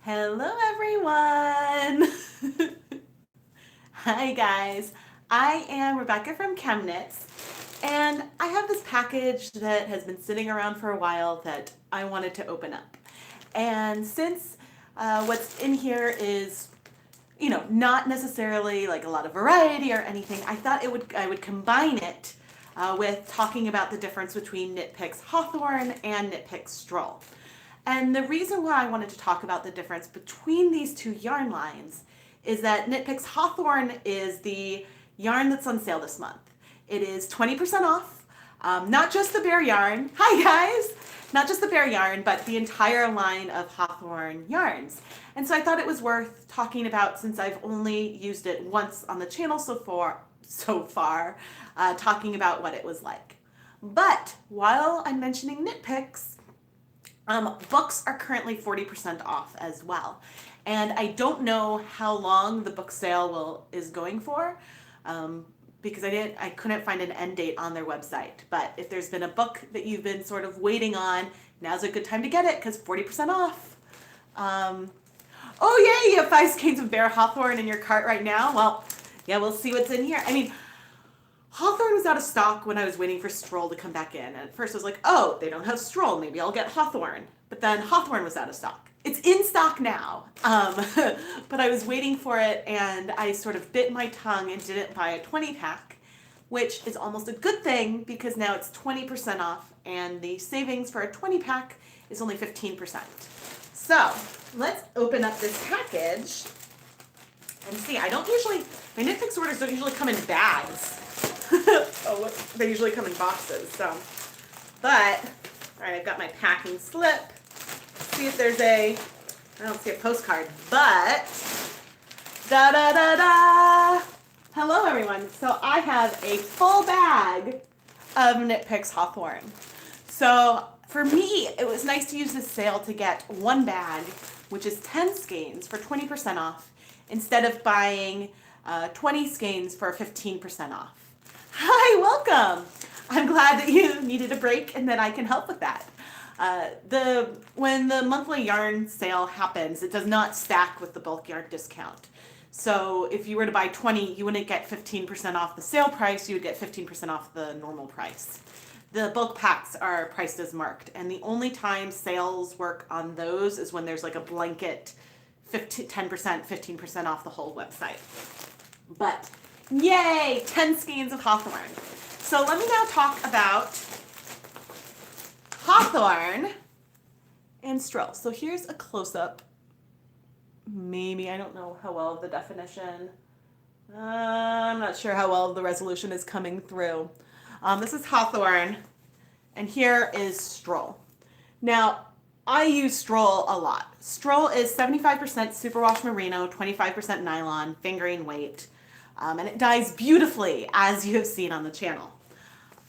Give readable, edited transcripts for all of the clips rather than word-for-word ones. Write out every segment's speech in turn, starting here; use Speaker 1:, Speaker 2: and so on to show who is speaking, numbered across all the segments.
Speaker 1: Hello, everyone. Hi, guys. I am Rebecca from ChemKnits, and I have this package that has been sitting around for a while that I wanted to open up. And since what's in here is, not necessarily like a lot of variety or anything, I thought I would combine it with talking about the difference between Knit Picks Hawthorne and Knit Picks Stroll. And the reason why I wanted to talk about the difference between these two yarn lines is that Knit Picks Hawthorne is the yarn that's on sale this month. It is 20% off, not just the bare yarn. Hi guys! Not just the bare yarn, but the entire line of Hawthorne yarns. And so I thought it was worth talking about since I've only used it once on the channel so far, talking about what it was like. But while I'm mentioning Knit Picks, books are currently 40% off as well. And I don't know how long the book sale is going for, because I couldn't find an end date on their website. But if there's been a book that you've been sort of waiting on, now's a good time to get it because 40% off. Oh yay, you have 5 skeins of bare Hawthorne in your cart right now? Well, yeah, we'll see what's in here. I mean, Hawthorne was out of stock when I was waiting for Stroll to come back in. And at first I was like, oh, they don't have Stroll. Maybe I'll get Hawthorne. But then Hawthorne was out of stock. It's in stock now. But I was waiting for it and I sort of bit my tongue and didn't buy a 20 pack, which is almost a good thing because now it's 20% off and the savings for a 20 pack is only 15%. So let's open up this package and see. My Knit Picks orders don't usually come in bags. They usually come in boxes. But, all right, I've got my packing slip. See if there's I don't see a postcard, but, da-da-da-da! Hello, everyone. So I have a full bag of Knit Picks Hawthorne. So for me, it was nice to use this sale to get one bag, which is 10 skeins for 20% off, instead of buying 20 skeins for 15% off. Hi, welcome. I'm glad that you needed a break and that I can help with that. When the monthly yarn sale happens, it does not stack with the bulk yarn discount. So if you were to buy 20, you wouldn't get 15% off the sale price, you would get 15% off the normal price. The bulk packs are priced as marked, and the only time sales work on those is when there's like a blanket 10%, 15% off the whole website. But yay, 10 skeins of Hawthorne. So let me now talk about Hawthorne and Stroll. So here's a close-up. Maybe, I don't know how well the definition. I'm not sure how well the resolution is coming through. This is Hawthorne, and here is Stroll. Now, I use Stroll a lot. Stroll is 75% superwash merino, 25% nylon, fingering weight. And it dyes beautifully, as you have seen on the channel.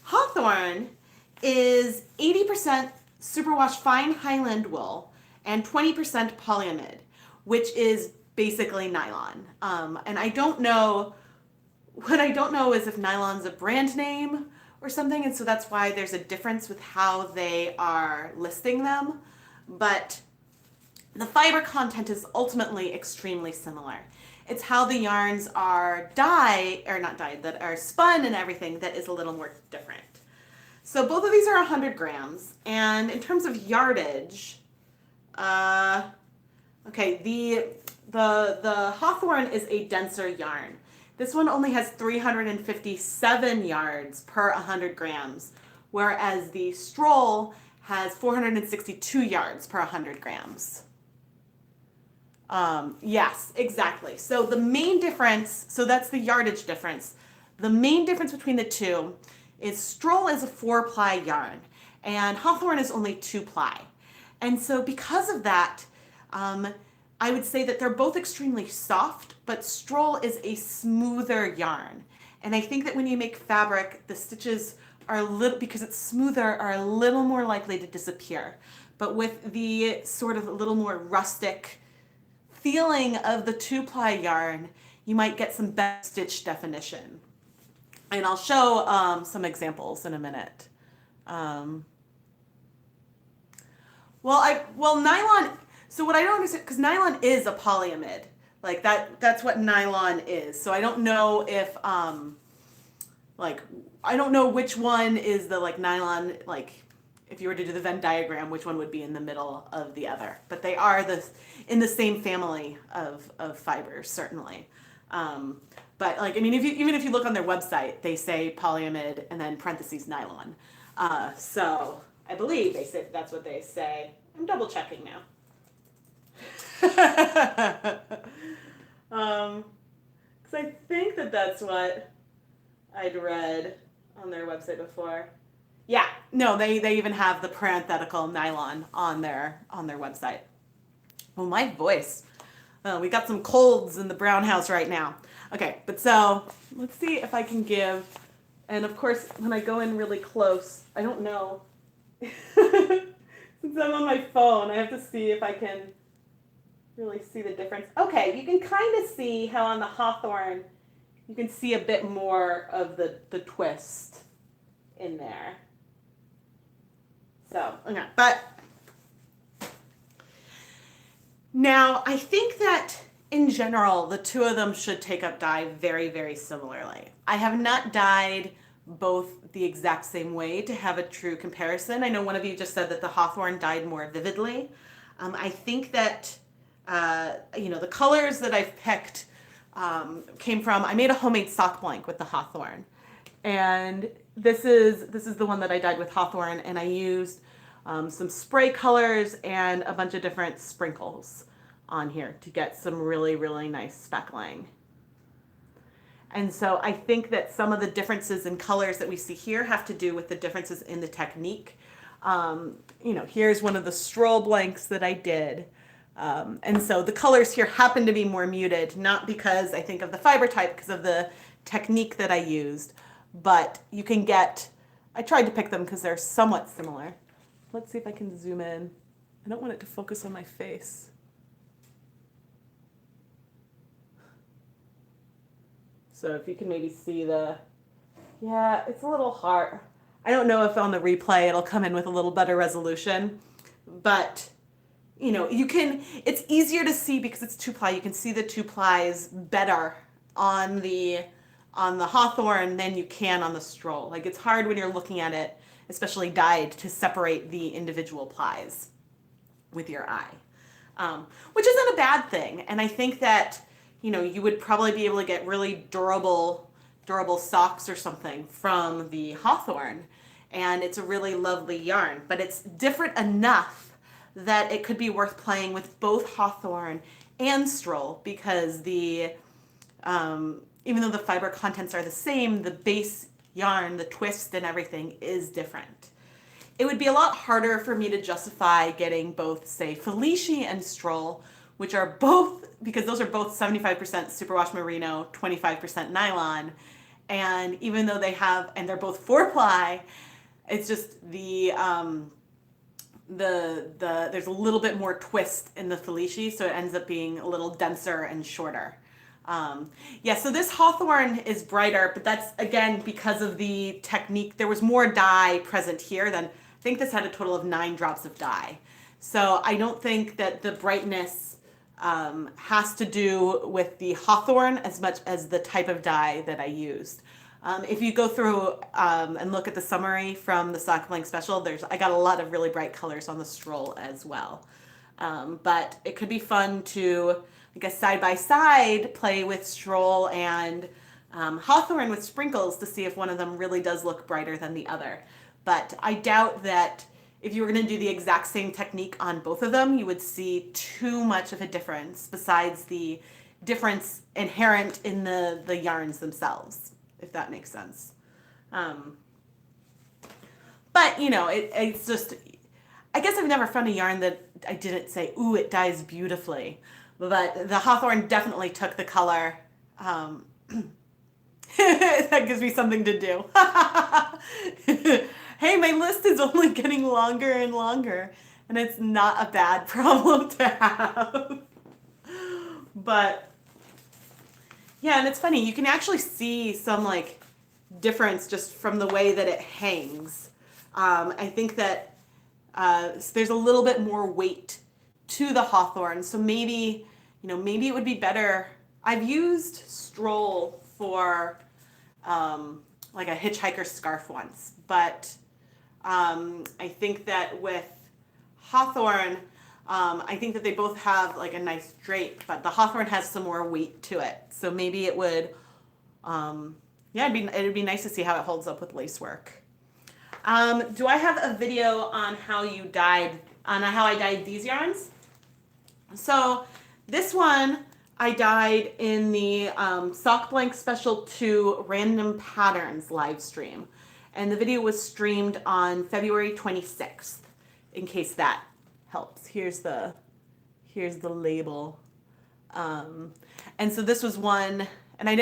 Speaker 1: Hawthorne is 80% superwash fine Highland wool and 20% polyamide, which is basically nylon. And I don't know, what I don't know is if nylon's a brand name or something, and so that's why there's a difference with how they are listing them. But the fiber content is ultimately extremely similar. It's how the yarns are that are spun and everything that is a little more different. So both of these are 100 grams. And in terms of yardage, okay, the Hawthorne is a denser yarn. This one only has 357 yards per 100 grams, whereas the Stroll has 462 yards per 100 grams. Yes, exactly. So the main difference, so that's the yardage difference. The main difference between the two is Stroll is a 4-ply yarn and Hawthorne is only 2-ply. And so because of that, I would say that they're both extremely soft, but Stroll is a smoother yarn. And I think that when you make fabric, the stitches because it's smoother, are a little more likely to disappear. But with the sort of a little more rustic feeling of the 2-ply yarn, you might get some better stitch definition. And I'll show some examples in a minute. Nylon So what I don't understand, because nylon is a polyamide, like that's what nylon is. So I don't know if like I don't know which one is the like nylon, like if you were to do the Venn diagram, which one would be in the middle of the other. But they are in the same family of fibers, certainly. But like I mean, even if you look on their website, they say polyamide and then parentheses nylon. So I believe they say that's what they say. I'm double checking now. Because I think that's what I'd read on their website before. Yeah, no, they even have the parenthetical nylon on their website. Well, my voice. We got some colds in the Brown house right now. Okay, but so let's see if I can give, and of course when I go in really close, I don't know. Since I'm on my phone, I have to see if I can really see the difference. Okay, you can kind of see how on the Hawthorne, you can see a bit more of the twist in there. So, okay, but now I think that in general, the two of them should take up dye very, very similarly. I have not dyed both the exact same way to have a true comparison. I know one of you just said that the Hawthorne dyed more vividly. I think that, the colors that I've picked came from, I made a homemade sock blank with the Hawthorne. And this is the one that I dyed with Hawthorne, and I used some spray colors and a bunch of different sprinkles on here to get some really, really nice speckling. And so I think that some of the differences in colors that we see here have to do with the differences in the technique. Here's one of the Stroll blanks that I did. And so the colors here happen to be more muted, not because I think of the fiber type, because of the technique that I used, but you can get, I tried to pick them because they're somewhat similar. Let's see if I can zoom in. I don't want it to focus on my face. So if you can maybe see yeah, it's a little hard. I don't know if on the replay it'll come in with a little better resolution, but it's easier to see because it's 2-ply. You can see the 2-plies better on the Hawthorne than you can on the Stroll. Like it's hard when you're looking at it, especially dyed, to separate the individual plies with your eye, which isn't a bad thing. And I think that you would probably be able to get really durable socks or something from the Hawthorne, and it's a really lovely yarn. But it's different enough that it could be worth playing with both Hawthorne and Stroll, because even though the fiber contents are the same, the base yarn, the twist and everything is different. It would be a lot harder for me to justify getting both, say, Felici and Stroll, which are both, because those are both 75% superwash merino, 25% nylon. And even though they're both 4-ply, it's just there's a little bit more twist in the Felici, so it ends up being a little denser and shorter. So this Hawthorne is brighter, but that's again because of the technique. There was more dye present here than, I think this had a total of 9 drops of dye. So I don't think that the brightness has to do with the Hawthorne as much as the type of dye that I used. If you go through and look at the summary from the Sock Blank Special, I got a lot of really bright colors on the Stroll as well. But it could be fun to, I guess, side by side play with Stroll and Hawthorne with sprinkles to see if one of them really does look brighter than the other. But I doubt that if you were going to do the exact same technique on both of them, you would see too much of a difference besides the difference inherent in the yarns themselves, if that makes sense. But, it's just, I guess I've never found a yarn that I didn't say, ooh, it dyes beautifully. But the Hawthorne definitely took the color. That gives me something to do. Hey, my list is only getting longer and longer, and it's not a bad problem to have. But yeah, and it's funny, you can actually see some difference just from the way that it hangs. I think that there's a little bit more weight to the Hawthorne. So maybe, maybe it would be better. I've used Stroll for like a hitchhiker scarf once, but I think that with Hawthorne, I think that they both have like a nice drape, but the Hawthorne has some more weight to it. So maybe it would, yeah, it'd be nice to see how it holds up with lace work. Do I have a video on how I dyed these yarns? So this one I dyed in the Sock Blank Special 2 Random Patterns live stream. And the video was streamed on February 26th, in case that helps. Here's the label. And so this was one, and I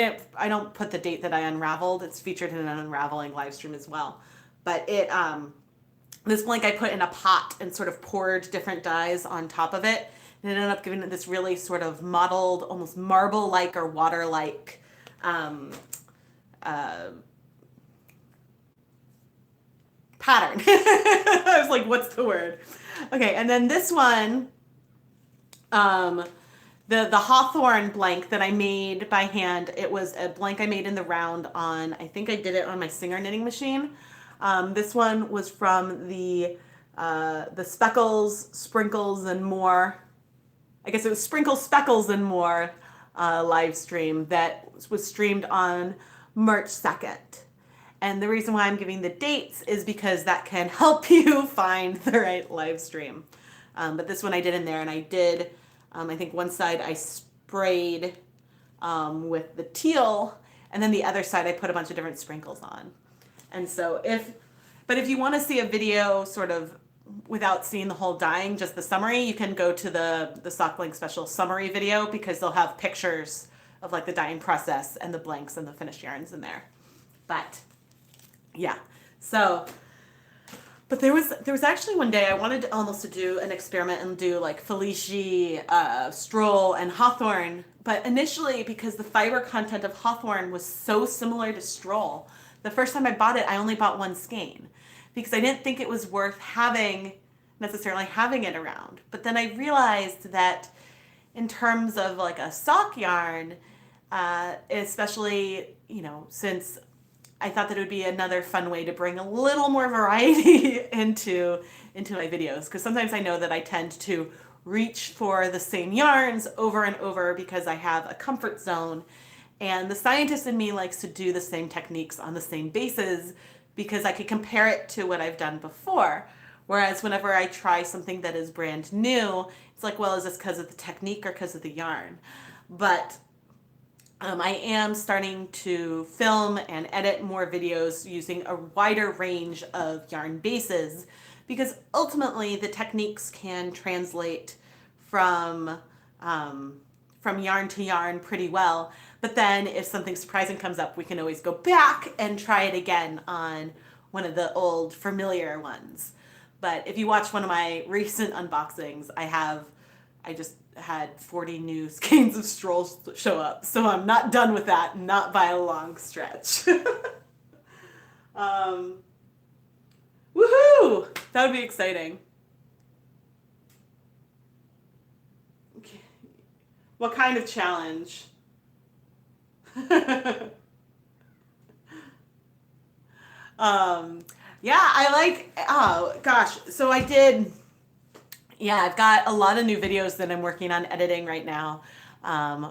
Speaker 1: don't put the date that I unraveled. It's featured in an unraveling live stream as well. But this blank I put in a pot and sort of poured different dyes on top of it. And it ended up giving it this really sort of mottled, almost marble-like or water-like pattern. I was like, what's the word? Okay, and then this one, the Hawthorne blank that I made by hand, it was a blank I made in the round on, I think I did it on my Singer knitting machine. This one was from the Speckles, Sprinkles, and More. I guess it was Sprinkles, Speckles, and More live stream that was streamed on March 2nd. And the reason why I'm giving the dates is because that can help you find the right live stream. But this one I did in there, and I did, I think one side I sprayed with the teal, and then the other side I put a bunch of different sprinkles on. And so if you want to see a video sort of without seeing the whole dyeing, just the summary, you can go to the Sock Blank Special summary video, because they'll have pictures of like the dyeing process and the blanks and the finished yarns in there. But yeah, so, but there was actually one day I wanted to almost to do an experiment and do like Felici, Stroll, and Hawthorne. But initially, because the fiber content of Hawthorne was so similar to Stroll, the first time I bought it, I only bought one skein because I didn't think it was worth necessarily having it around. But then I realized that in terms of like a sock yarn, especially, since I thought that it would be another fun way to bring a little more variety into my videos, because sometimes I know that I tend to reach for the same yarns over and over because I have a comfort zone, and the scientist in me likes to do the same techniques on the same bases because I could compare it to what I've done before. Whereas whenever I try something that is brand new, it's like, well, is this because of the technique or because of the yarn? But I am starting to film and edit more videos using a wider range of yarn bases, because ultimately the techniques can translate from yarn to yarn pretty well. But then if something surprising comes up, we can always go back and try it again on one of the old familiar ones. But if you watch one of my recent unboxings, I just had 40 new skeins of Stroll show up. So I'm not done with that, not by a long stretch. Woohoo! That would be exciting. Okay. What kind of challenge? Yeah, oh gosh, so I did, yeah, I've got a lot of new videos that I'm working on editing right now,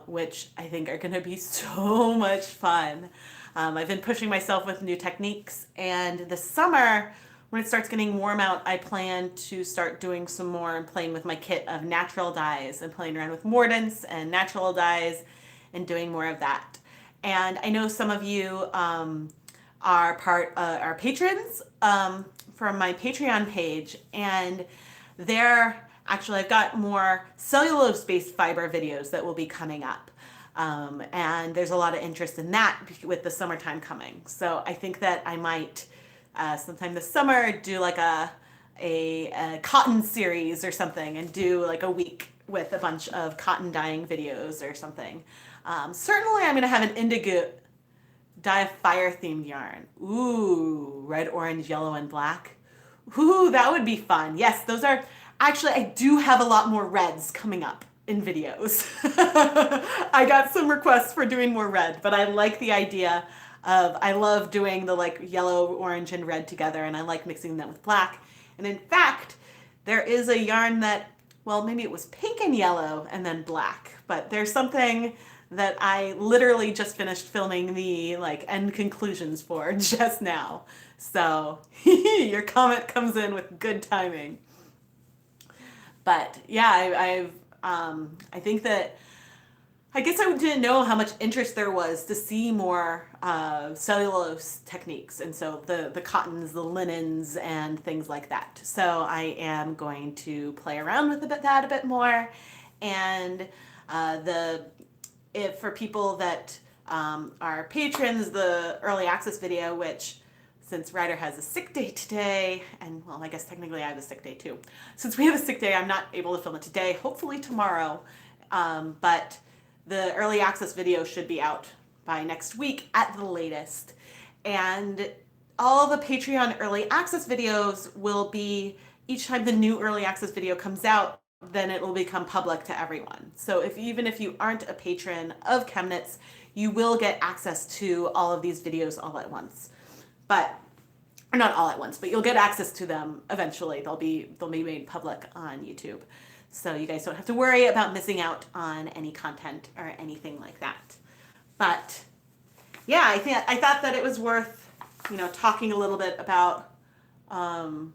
Speaker 1: which I think are going to be so much fun. I've been pushing myself with new techniques, and this summer, when it starts getting warm out, I plan to start doing some more and playing with my kit of natural dyes and playing around with mordants and natural dyes and doing more of that. And I know some of you are patrons from my Patreon page, and I've got more cellulose-based fiber videos that will be coming up. And there's a lot of interest in that with the summertime coming. So I think that I might sometime this summer do like a cotton series or something, and do like a week with a bunch of cotton dyeing videos or something. Certainly I'm going to have an indigo dye a fire themed yarn. Ooh, red, orange, yellow, and black. Ooh, that would be fun. Yes, those are, Actually, I do have a lot more reds coming up in videos. I got some requests for doing more red, but I like the idea of, I love doing the like yellow, orange, and red together, and I like mixing them with black. And in fact, there is a yarn that, well, maybe it was pink and yellow and then black, but there's something that I literally just finished filming the like end conclusions for just now. So your comment comes in with good timing. But yeah, I think that, I guess I didn't know how much interest there was to see more cellulose techniques, and so the cottons, the linens, and things like that. So I am going to play around with that a bit more, and if for people that are patrons, the early access video, which since Ryder has a sick day today, and well, I guess technically I have a sick day too. Since we have a sick day, I'm not able to film it today, hopefully tomorrow. But the early access video should be out by next week at the latest. And all the Patreon early access videos will be, each time the new early access video comes out, then it will become public to everyone. So even if you aren't a patron of ChemKnits, you will get access to all of these videos all at once. But, or not all at once, but you'll get access to them eventually. They'll be made public on YouTube. So you guys don't have to worry about missing out on any content or anything like that. But yeah, I thought that it was worth, talking a little bit about, oh,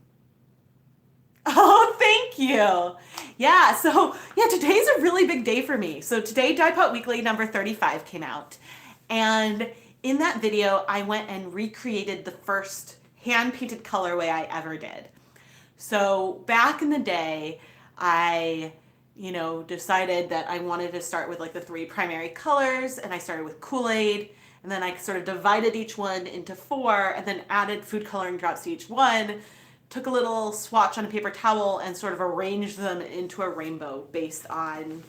Speaker 1: thank you. Yeah, so yeah, today's a really big day for me. So today, Dye Pot Weekly number 35 came out. And in that video, I went and recreated the first hand-painted colorway I ever did. So back in the day, I, decided that I wanted to start with like the 3 primary colors, and I started with Kool-Aid, and then I sort of divided each one into 4, and then added food coloring drops to each one, took a little swatch on a paper towel, and sort of arranged them into a rainbow based on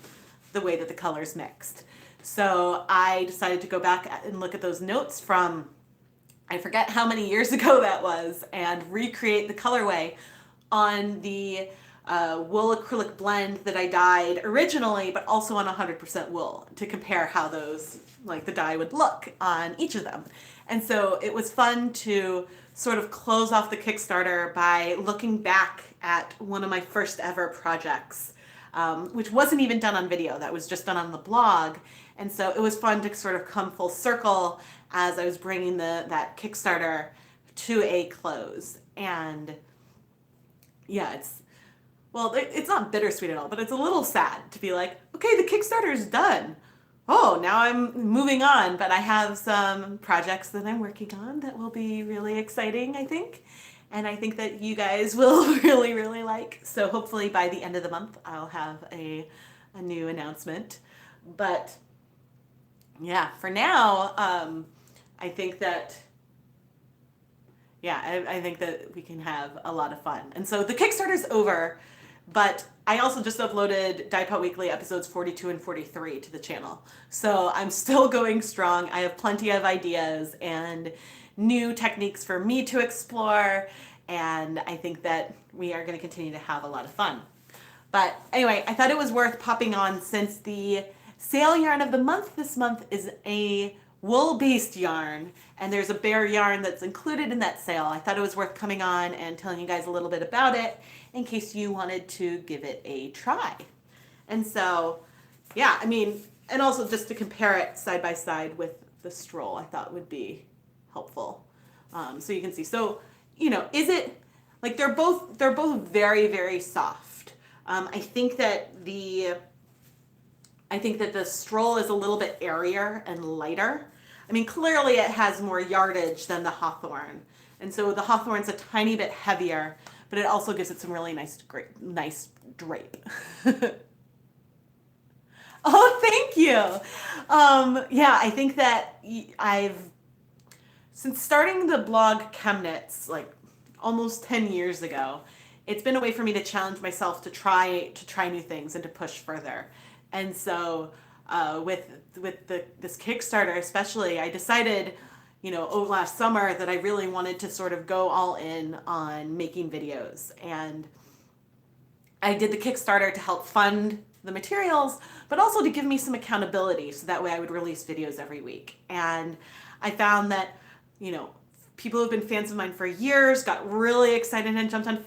Speaker 1: the way that the colors mixed. So I decided to go back and look at those notes from, I forget how many years ago that was, and recreate the colorway on the wool acrylic blend that I dyed originally, but also on 100% wool, to compare how those, like the dye would look on each of them. And so it was fun to sort of close off the Kickstarter by looking back at one of my first ever projects, which wasn't even done on video, that was just done on the blog. And so it was fun to sort of come full circle as I was bringing that Kickstarter to a close. And yeah, it's not bittersweet at all, but it's a little sad to be like, okay, the Kickstarter's done. Oh, now I'm moving on, but I have some projects that I'm working on that will be really exciting, I think. And I think that you guys will really, really like. So hopefully by the end of the month, I'll have a new announcement. But yeah, for now, I think that, I think that we can have a lot of fun. And so the Kickstarter's over, but I also just uploaded Dye Pot Weekly episodes 42 and 43 to the channel. So I'm still going strong. I have plenty of ideas and new techniques for me to explore, and I think that we are going to continue to have a lot of fun. But anyway, I thought it was worth popping on since the sale yarn of the month this month is a wool-based yarn, and there's a bare yarn that's included in that sale. I thought it was worth coming on and telling you guys a little bit about it in case you wanted to give it a try. And so, yeah, and also just to compare it side by side with the Stroll, I thought would be helpful. So you can see. So, is it, like, they're both very, very soft. I think that the Stroll is a little bit airier and lighter. Clearly it has more yardage than the Hawthorne. And so the Hawthorne's a tiny bit heavier, but it also gives it some really nice drape. Oh, thank you. Yeah, I think that since starting the blog ChemKnits, like almost 10 years ago, it's been a way for me to challenge myself to try new things and to push further. And so with this Kickstarter especially, I decided, over last summer that I really wanted to sort of go all in on making videos. And I did the Kickstarter to help fund the materials, but also to give me some accountability so that way I would release videos every week. And I found that, people who've been fans of mine for years got really excited and jumped on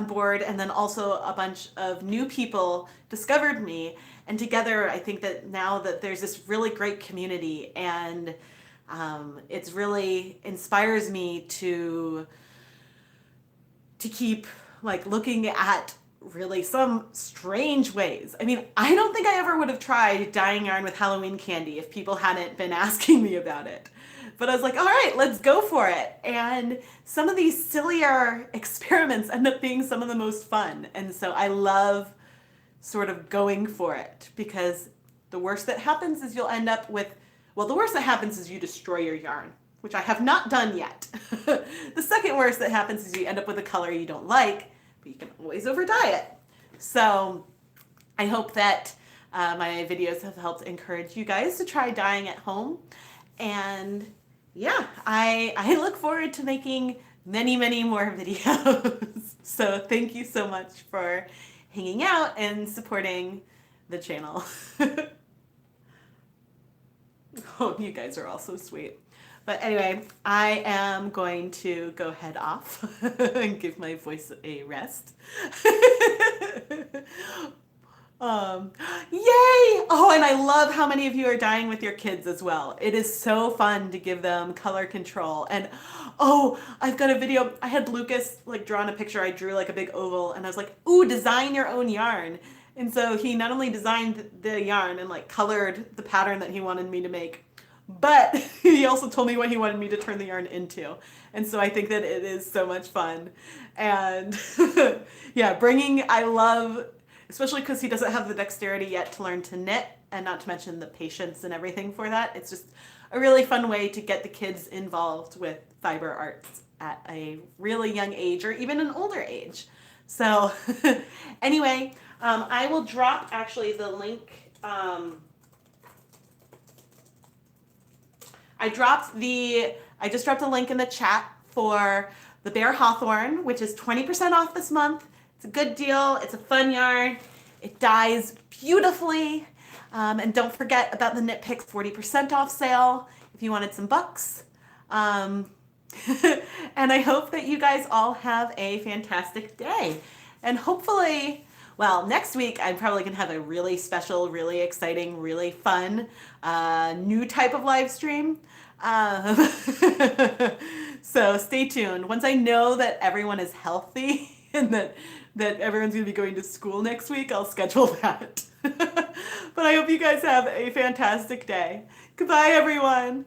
Speaker 1: board, and then also a bunch of new people discovered me. And together, I think that now that there's this really great community, and it's really inspires me to keep like looking at really some strange ways. I mean, I don't think I ever would have tried dyeing yarn with Halloween candy if people hadn't been asking me about it. But I was like, all right, let's go for it. And some of these sillier experiments end up being some of the most fun. And so I love sort of going for it, because the worst that happens is you'll end up with, the worst that happens is you destroy your yarn, which I have not done yet. The second worst that happens is you end up with a color you don't like, but you can always over dye it. So I hope that my videos have helped encourage you guys to try dyeing at home. And yeah, I look forward to making many, many more videos. So thank you so much for hanging out and supporting the channel. Oh, you guys are all so sweet. But anyway, I am going to go head off and give my voice a rest. Yay! Oh, and I love how many of you are dyeing with your kids as well. It is so fun to give them color control. And oh, I've got a video. I had Lucas like drawn a picture. I drew like a big oval, and I was like, ooh, design your own yarn. And so he not only designed the yarn and like colored the pattern that he wanted me to make, but he also told me what he wanted me to turn the yarn into. And so I think that it is so much fun. And yeah, I love, especially because he doesn't have the dexterity yet to learn to knit, and not to mention the patience and everything for that. It's just a really fun way to get the kids involved with fiber arts at a really young age, or even an older age. So anyway, I will drop actually the link. I just dropped a link in the chat for the Bear Hawthorne, which is 20% off this month. It's a good deal. It's a fun yarn. It dyes beautifully. And don't forget about the Knit Picks 40% off sale if you wanted some bucks. And I hope that you guys all have a fantastic day. And hopefully, next week I'm probably going to have a really special, really exciting, really fun new type of live stream. So stay tuned. Once I know that everyone is healthy and that everyone's going to be going to school next week, I'll schedule that. But I hope you guys have a fantastic day. Goodbye, everyone.